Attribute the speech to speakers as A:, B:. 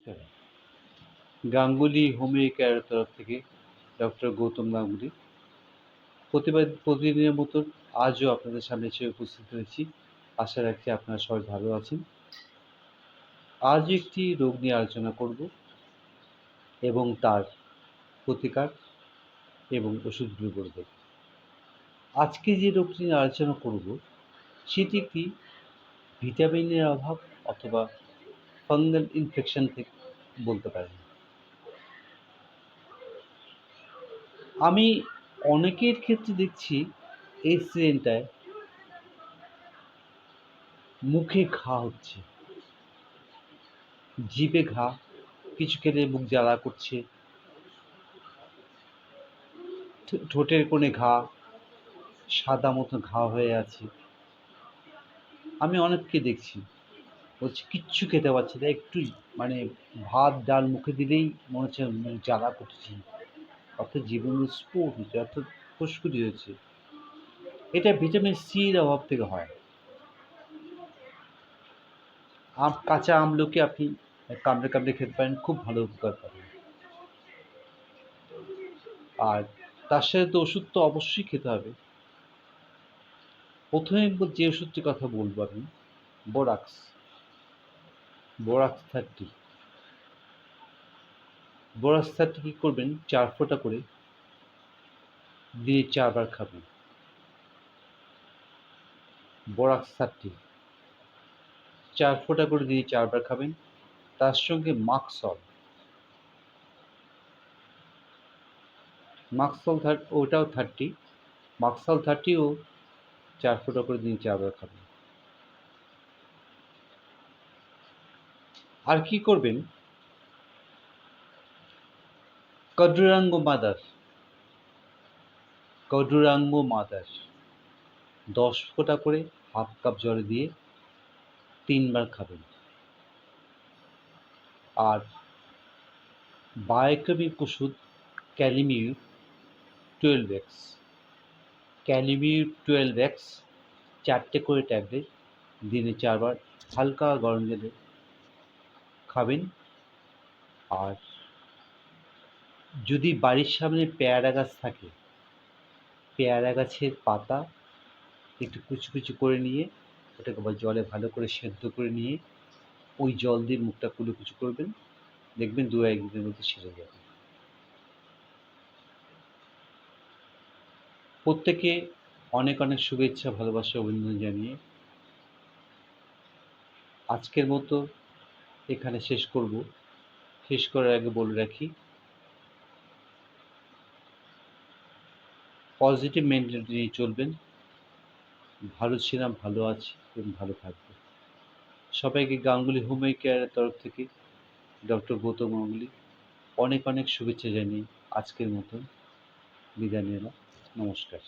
A: নমস্কার। গাঙ্গুলি হোমিও কেয়ারের তরফ থেকে ডক্টর গৌতম গাঙ্গুলি প্রতিদিনের মতন আজও আপনাদের সামনে এসে উপস্থিত হয়েছি। আশা রাখছি আপনারা সবাই ভালো আছেন। আজ একটি রোগ নিয়ে আলোচনা করব এবং তার প্রতিকার এবং ওষুধগুলো বলব। আজকে যে রোগটি নিয়ে আলোচনা করব সেটি একটি ভিটামিনের অভাব অথবা ফাঙ্গাল ইনফেকশন থেকে বলতে পারেন। আমি অনেকের ক্ষেত্রে দেখছি এই সিজনটায় মুখে ঘা হচ্ছে, জিভে ঘা, কিছু খেলে মুখ জ্বালা করছে, ঠোঁটের কোণে ঘা, সাদা মতো ঘা হয়ে আছে। আমি অনেককে দেখছি বলছি কিচ্ছু খেতে পারছি না, একটু মানে ভাত ডাল মুখে দিলেই মনে হচ্ছে মুখ জ্বালা করছে, অর্থাৎ জীবন স্ফুট হচ্ছে, অর্থাৎ ফুসকুড়ি হয়েছে। এটা ভিটামিন সির অভাব থেকে হয়। কাঁচা আমলকি আপনি কামড়ে কামড়ে খেতে পারেন, খুব ভালো উপকার পাবেন। আর তার সাথে তো ওষুধ তো অবশ্যই খেতে হবে। প্রথমে যে ওষুধটির কথা বলবো আমি, বোরাক্স 30। বোরাক্স 30 কী করবেন, 4 ফোঁটা করে দিনে 4 বার খাবেন। বোরাক্স 30 4 ফোঁটা করে দিনে 4 বার খাবেন। তার সঙ্গে মাক্সল ওটাও 30, মাক্সল 30ও 4 ফোঁটা করে দিনে 4 বার খাবেন। আর কি করবেন, কডুরাঙ্গ মাদার 10 ফোঁটা করে হাফ কাপ জলে দিয়ে 3 বার খাবেন। আর বায়োকেমিক ওষুধ ক্যালিমিউর 12x 4টে করে ট্যাবলেট দিনে 4 বার হালকা গরম জলে খাবেন। আর যদি বাড়ির সামনে পেয়ারা গাছ থাকে, পেয়ারা গাছের পাতা একটু কুচি কুচি করে নিয়ে ওটাকে আবার জলে ভালো করে সেদ্ধ করে নিয়ে ওই জল দিয়ে মুখটা কুলুকুচি করবেন, দেখবেন 2-1 দিনের মধ্যে সেরে যাবে। প্রত্যেকে অনেক অনেক শুভেচ্ছা, ভালোবাসা, অভিনন্দন জানিয়ে আজকের মতো এখানে শেষ করব। শেষ করার আগে বলে রাখি, পজিটিভ মেন্টালিটি নিয়ে চলবেন। ভালো ছিলাম, ভালো আছি এবং ভালো থাকবো। সবাইকে গাঙ্গুলি হোমিও কেয়ারের তরফ থেকে ডক্টর গৌতম গাঙ্গুলি অনেক অনেক শুভেচ্ছা জানিয়ে আজকের মতন বিদায় নিলাম। নমস্কার।